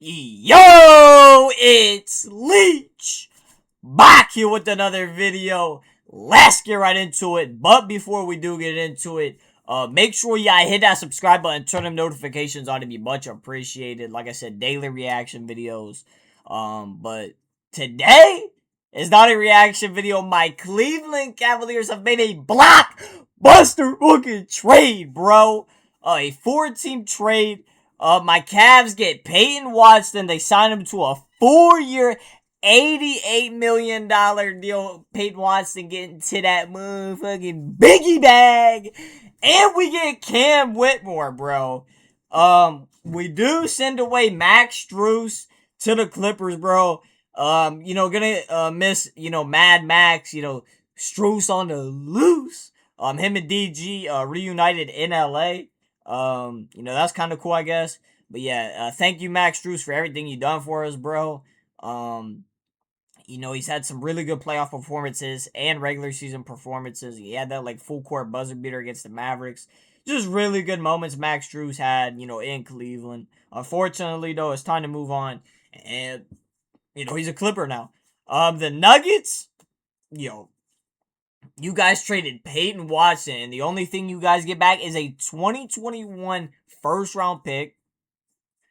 Yo, it's Leech back here with another video. Let's get right into it. But before we do get into it, make sure y'all hit that subscribe button, turn them notifications on to be much appreciated. Like I said, daily reaction videos. But today is not a reaction video. My Cleveland Cavaliers have made a blockbuster fucking trade, bro. A 4-team trade. My Cavs get Peyton Watson. They sign him to a 4-year, $88 million deal. Peyton Watson getting to that motherfucking biggie bag. And we get Cam Whitmore, bro. We do send away Max Strus to the Clippers, bro. Gonna miss, Mad Max, Strus on the loose. Him and DG reunited in LA. That's kind of cool, I guess. But yeah, thank you, Max Strus, for everything you done for us, bro. He's had some really good playoff performances and regular season performances. He had that like full court buzzer beater against the Mavericks. Just really good moments Max Strus had, in Cleveland. Unfortunately, though, it's time to move on. And, he's a Clipper now. The Nuggets, you guys traded Peyton Watson, and the only thing you guys get back is a 2021 first round pick.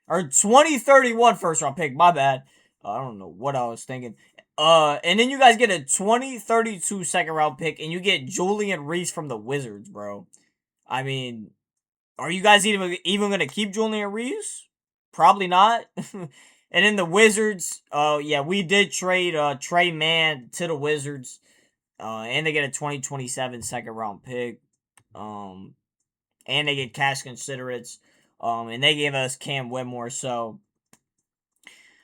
Or 2031 first round pick, my bad. I don't know what I was thinking. And then you guys get a 2032 second round pick, and you get Julian Reese from the Wizards, bro. I mean, are you guys even going to keep Julian Reese? Probably not. And then the Wizards, we did trade Trey Mann to the Wizards. And they get a 2027 second round pick. And they get cash considerates. And they gave us Cam Whitmore. So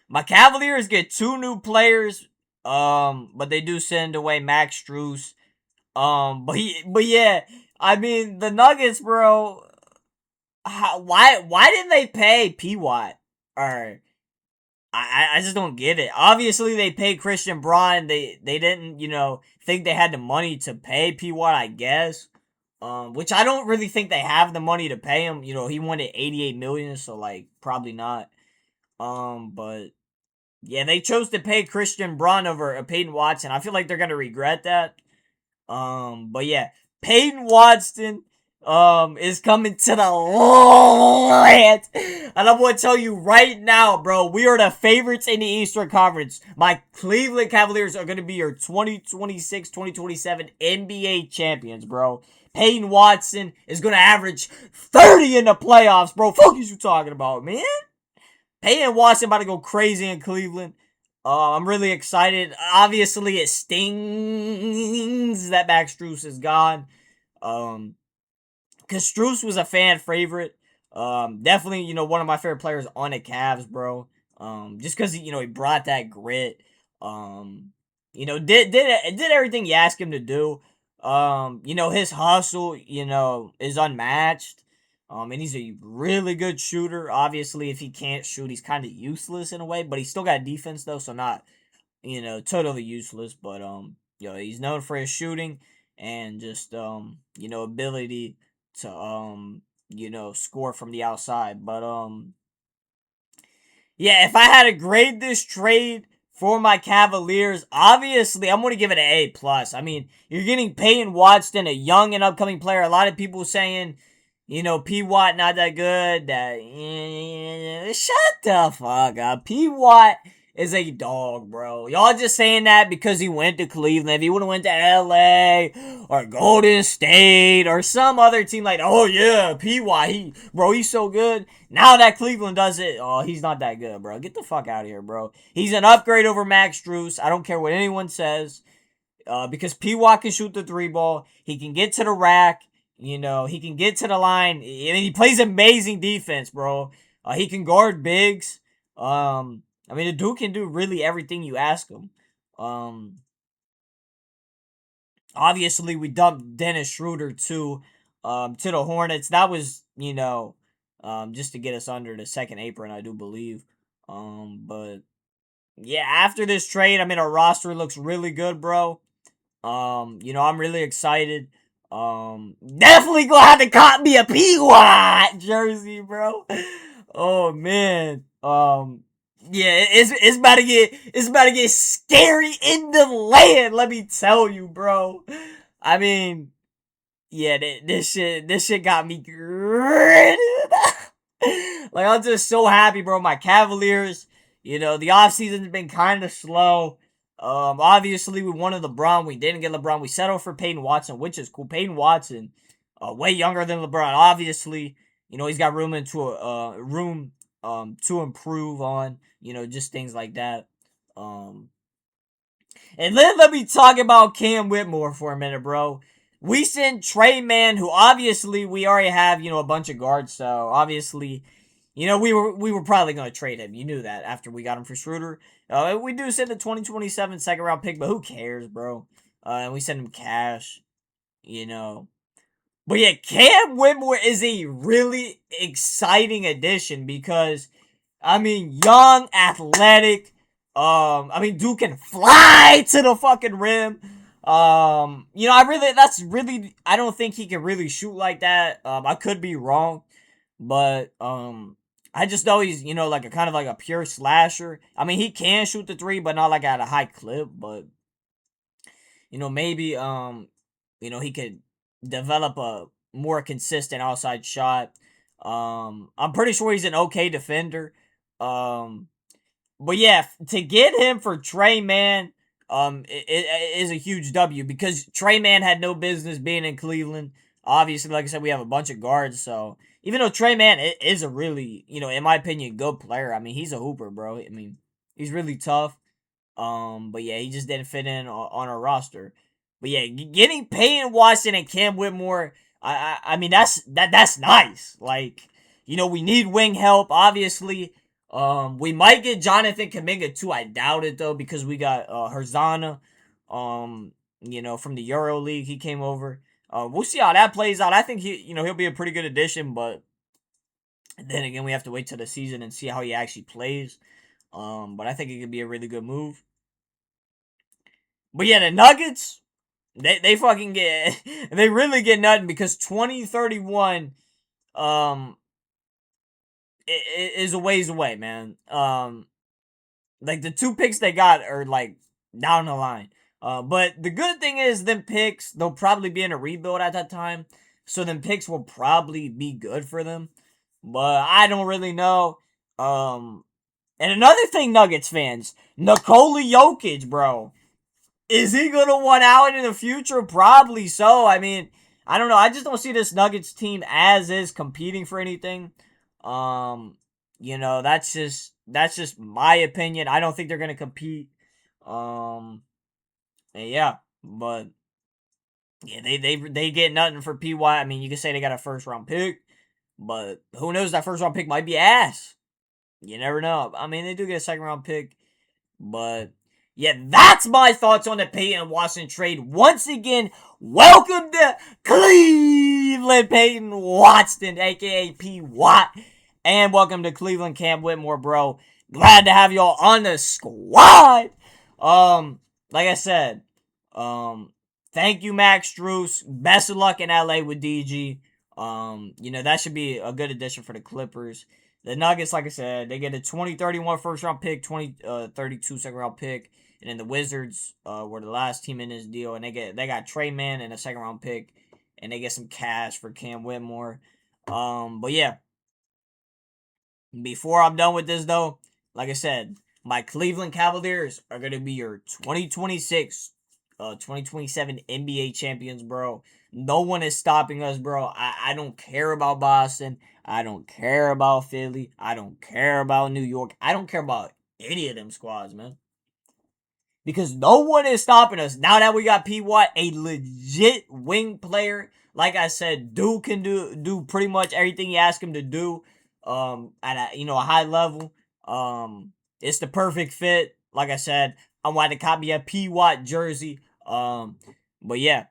my Cavaliers get 2 new players. But they do send away Max Strus. But yeah, I mean the Nuggets, bro. Why didn't they pay P Watt? Or I just don't get it. Obviously, they paid Christian Braun. They didn't, think they had the money to pay P Watt, I guess. Which I don't really think they have the money to pay him. He wanted $88 million, so like probably not. But yeah, they chose to pay Christian Braun over Peyton Watson. I feel like they're gonna regret that. But yeah, Peyton Watson is coming to the land. And I'm going to tell you right now, bro, we are the favorites in the Eastern Conference. My Cleveland Cavaliers are going to be your 2026-2027 NBA champions, bro. Peyton Watson is going to average 30 in the playoffs, bro. Fuck you talking about, man? Peyton Watson about to go crazy in Cleveland. I'm really excited. Obviously, it stings that Max Strus is gone. Because Strus was a fan favorite. Definitely, one of my favorite players on the Cavs, bro. Just because, he brought that grit. Did everything you asked him to do. His hustle, is unmatched. And he's a really good shooter. Obviously, if he can't shoot, he's kind of useless in a way. But he's still got defense, though, so not, totally useless. But, he's known for his shooting and just, ability to, score from the outside. But, yeah, if I had to grade this trade for my Cavaliers, obviously, I'm going to give it an A+. I mean, you're getting Peyton Watson, a young and upcoming player. A lot of people saying, P. Watt not that good. Shut the fuck up. P. Watt is a dog, bro. Y'all just saying that because he went to Cleveland. If he would have went to LA or Golden State or some other team, like, oh yeah, P. Watt, he's so good. Now that Cleveland does it, oh, he's not that good, bro. Get the fuck out of here, bro. He's an upgrade over Max Strus. I don't care what anyone says. Because P. Watt can shoot the 3-ball. He can get to the rack. He can get to the line. And he plays amazing defense, bro. He can guard bigs. The dude can do really everything you ask him. Obviously, we dumped Dennis Schroeder to the Hornets. That was, just to get us under the second apron, I do believe. But yeah, after this trade, our roster looks really good, bro. I'm really excited. Definitely glad to cop me a P. Watt jersey, bro. Oh man. Yeah, it's about to get scary in the land. Let me tell you, bro. I mean, yeah, this shit got me ready. Like, I'm just so happy, bro. My Cavaliers, the offseason's been kind of slow. Obviously we wanted LeBron. We didn't get LeBron. We settled for Peyton Watson, which is cool. Peyton Watson, way younger than LeBron. Obviously, he's got room to improve on. Just things like that. Um, and then let me talk about Cam Whitmore for a minute, bro. We sent Trey Mann, who obviously we already have, a bunch of guards, so obviously, we were probably gonna trade him. You knew that after we got him for Schroeder. We do send a 2027 second round pick, but who cares, bro? And we send him cash, you know. But yeah, Cam Whitmore is a really exciting addition because young, athletic. Dude can fly to the fucking rim. I don't think he can really shoot like that. I could be wrong, but I just know he's, like a kind of like a pure slasher. He can shoot the three, but not like at a high clip. But maybe he could develop a more consistent outside shot. I'm pretty sure he's an okay defender. Um, but yeah, to get him for Trey Mann, it is a huge W because Trey Mann had no business being in Cleveland. Obviously, like I said, we have a bunch of guards, so even though Trey Mann is a really, in my opinion, good player. He's a hooper, bro. He's really tough. But yeah, he just didn't fit in on our roster. But yeah, getting Peyton Watson and Cam Whitmore, that's nice. Like, we need wing help. Obviously, we might get Jonathan Kuminga too. I doubt it though because we got Herzana, from the Euro League. He came over. We'll see how that plays out. I think he'll be a pretty good addition, but then again, we have to wait till the season and see how he actually plays. But I think it could be a really good move. But yeah, the Nuggets, they fucking get they really get nothing because 2031 um is a ways away, man. Like the two picks they got are like down the line. But the good thing is them picks, they'll probably be in a rebuild at that time. So them picks will probably be good for them. But I don't really know. And another thing, Nuggets fans, Nikola Jokic, bro. Is he gonna want out in the future? Probably so. I don't know. I just don't see this Nuggets team as is competing for anything. Um, that's just my opinion. I don't think they're gonna compete. Um, and yeah, but yeah, they get nothing for PY. You can say they got a first round pick, but who knows? That first round pick might be ass. You never know. They do get a second round pick. But yeah, that's my thoughts on the Peyton Watson trade. Once again, welcome to Cleveland, Peyton Watson, aka P Watt, and welcome to Cleveland, Cam Whitmore, bro. Glad to have y'all on the squad. Like I said, thank you, Max Struess. Best of luck in LA with DG. That should be a good addition for the Clippers. The Nuggets, like I said, they get a 2031 first round pick, 2032 second round pick, and then the Wizards were the last team in this deal, and they got Trey Mann and a second round pick, and they get some cash for Cam Whitmore. But yeah, before I'm done with this though, like I said, my Cleveland Cavaliers are gonna be your 2026, 2027 NBA champions, bro. No one is stopping us, bro. I don't care about Boston. I don't care about Philly. I don't care about New York. I don't care about any of them squads, man. Because no one is stopping us. Now that we got P. Watt, a legit wing player. Like I said, dude can do pretty much everything you ask him to do. At a high level. It's the perfect fit. Like I said, I wanted to copy a P. Watt jersey. But yeah.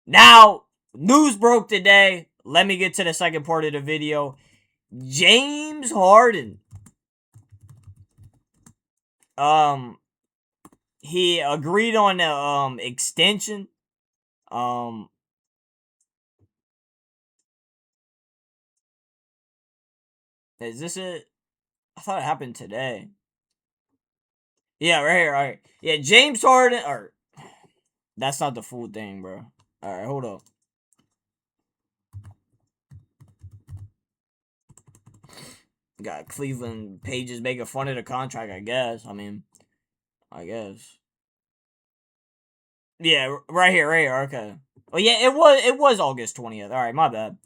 Now, news broke today. Let me get to the second part of the video. James Harden. He agreed on the extension. Um is this it? I thought it happened today. Yeah, right here. All right. Yeah, James Harden. Or that's not the full thing, bro. All right, hold up. Got Cleveland pages making fun of the contract. I guess. I mean, I guess. Yeah, right here, right here. Okay. Oh yeah, it was August 20th. All right, my bad.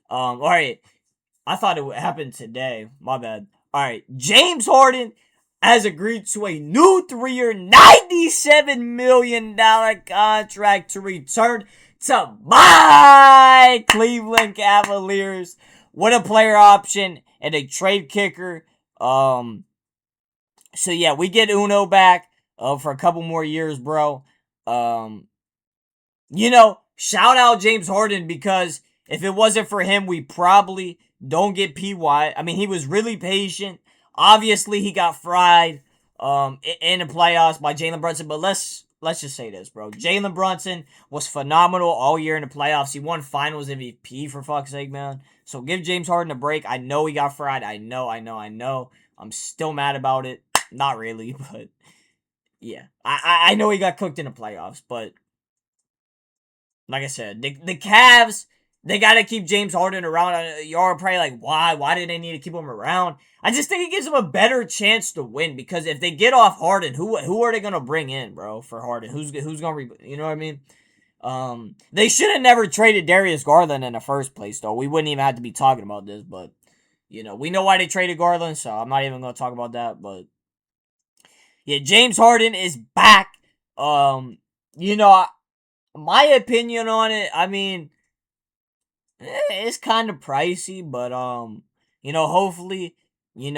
All right. I thought it would happen today. My bad. All right, James Harden has agreed to a new 3-year, $97 million contract to return to my Cleveland Cavaliers with a player option and a trade kicker. So yeah, we get Uno back for a couple more years, bro. Um, shout out James Harden because if it wasn't for him, we probably don't get PY. I mean, he was really patient. Obviously, he got fried in the playoffs by Jalen Brunson, but let's just say this, bro. Jalen Brunson was phenomenal all year in the playoffs. He won Finals MVP for fuck's sake, man. So give James Harden a break. I know he got fried. I know. I'm still mad about it. Not really, but yeah. I know he got cooked in the playoffs, but like I said, the Cavs, they got to keep James Harden around. Y'all are probably like, why? Why do they need to keep him around? I just think it gives them a better chance to win because if they get off Harden, who are they gonna bring in, bro? For Harden, who's gonna you know what I mean? They should have never traded Darius Garland in the first place, though. We wouldn't even have to be talking about this, but we know why they traded Garland, so I'm not even gonna talk about that. But yeah, James Harden is back. You know, my opinion on it, I mean, it's kind of pricey, but hopefully, you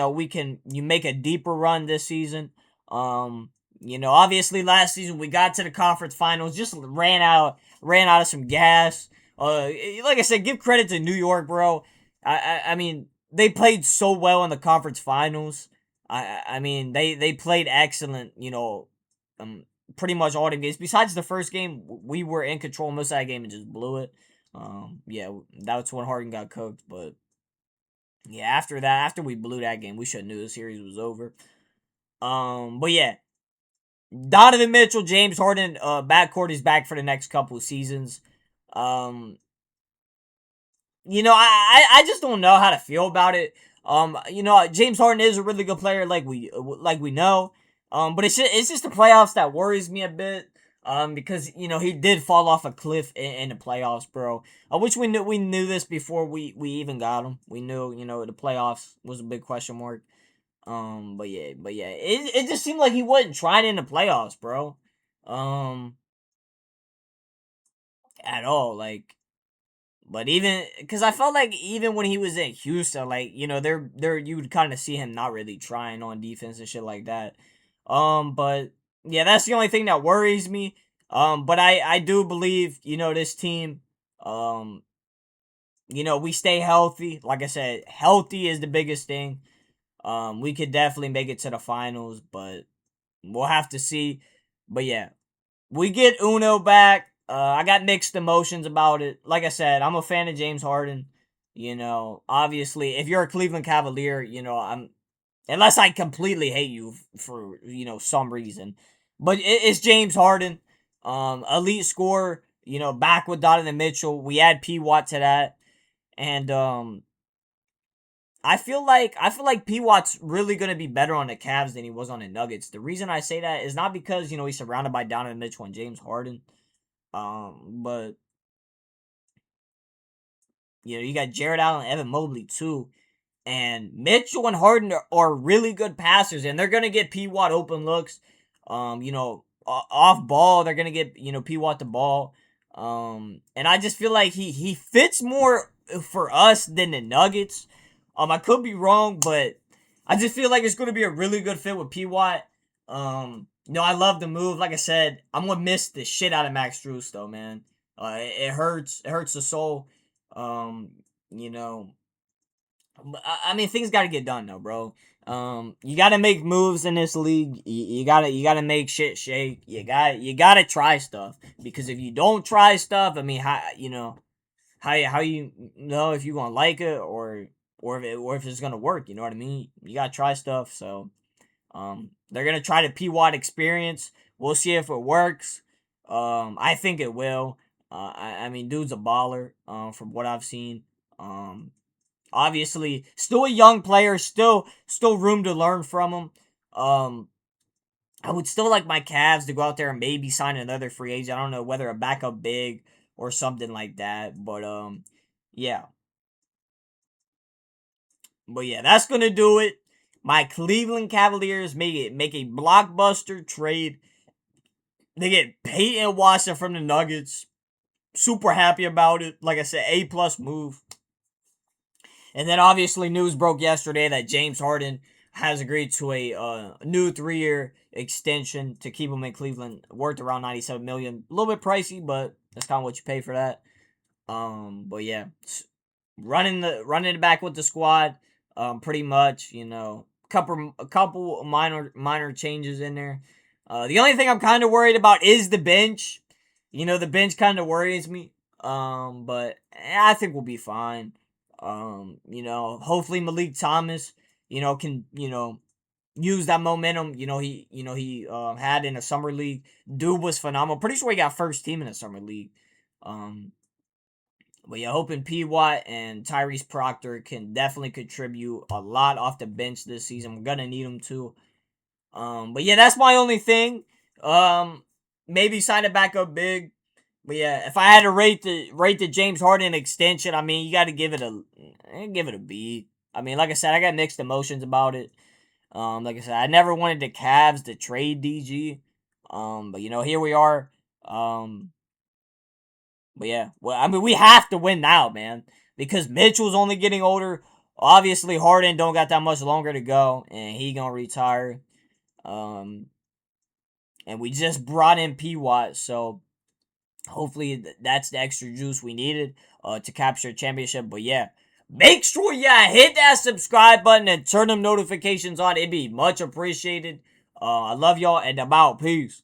make a deeper run this season. Obviously last season we got to the conference finals, just ran out of some gas. Like I said, give credit to New York, bro. I mean, they played so well in the conference finals. I mean, they played excellent. Um, pretty much all the games. Besides the first game, we were in control most of that game and just blew it. Yeah, that's when Harden got cooked. But yeah, after that, after we blew that game, we should have knew the series was over. But yeah, Donovan Mitchell, James Harden, backcourt is back for the next couple of seasons. Um, I just don't know how to feel about it. James Harden is a really good player, like we know. But it's just the playoffs that worries me a bit. Because he did fall off a cliff in the playoffs, bro. Which we knew this before we even got him. We knew the playoffs was a big question mark. But yeah, it just seemed like he wasn't trying in the playoffs, bro. Um, at all, like. But even because I felt like even when he was in Houston, like there you would kind of see him not really trying on defense and shit like that. But yeah, that's the only thing that worries me. But I do believe this team. Um, we stay healthy. Like I said, healthy is the biggest thing. We could definitely make it to the finals, but we'll have to see. But yeah, we get Uno back. I got mixed emotions about it. Like I said, I'm a fan of James Harden. Obviously, if you're a Cleveland Cavalier, I'm unless I completely hate you for some reason. But it's James Harden, elite scorer. Back with Donovan Mitchell. We add P Watt to that, and I feel like P Watt's really gonna be better on the Cavs than he was on the Nuggets. The reason I say that is not because he's surrounded by Donovan Mitchell and James Harden. But you got Jared Allen, Evan Mobley too, and Mitchell and Harden are really good passers, and they're gonna get P Watt open looks. Off ball, they're gonna get P Watt the ball. And I just feel like he fits more for us than the Nuggets. I could be wrong, but I just feel like it's gonna be a really good fit with P Watt. I love the move. Like I said, I'm gonna miss the shit out of Max Strus though, man. It hurts. It hurts the soul. Um, you know, I mean, things got to get done though, bro. You got to make moves in this league. You gotta make shit shake. You gotta try stuff because if you don't try stuff, I mean, how you know if you gonna like it or if it's gonna work? You know what I mean? You gotta try stuff. So They're gonna try the P Watt experience. We'll see if it works. I think it will. I mean, dude's a baller. From what I've seen. Obviously, still a young player. Still room to learn from him. I would still like my Cavs to go out there and maybe sign another free agent. I don't know whether a backup big or something like that. Yeah. But yeah, that's gonna do it. My Cleveland Cavaliers make a blockbuster trade. They get Peyton Watson from the Nuggets. Super happy about it. Like I said, A+ move. And then obviously news broke yesterday that James Harden has agreed to a new 3-year extension to keep him in Cleveland, worth around $97 million. A little bit pricey, but that's kind of what you pay for that. But yeah, running it back with the squad. Pretty much, a couple minor changes in there. The only thing I'm kind of worried about is the bench. The bench kind of worries me. But I think we'll be fine. Hopefully Malik Thomas, can use that momentum. He had in a summer league. Dude was phenomenal. Pretty sure he got first team in a summer league. But yeah, hoping P. Watt and Tyrese Proctor can definitely contribute a lot off the bench this season. We're gonna need them to. But yeah, that's my only thing. Maybe sign it back up big. But yeah, if I had to rate the James Harden extension, I mean, you got to give it a B. I mean, like I said, I got mixed emotions about it. Like I said, I never wanted the Cavs to trade DG. But here we are. But yeah, well, I mean, we have to win now, man, because Mitchell's only getting older. Obviously, Harden don't got that much longer to go, and he gonna retire. And we just brought in P. Watt, so hopefully that's the extra juice we needed to capture a championship. But yeah, make sure hit that subscribe button and turn them notifications on. It'd be much appreciated. I love y'all, and I'm out. Peace.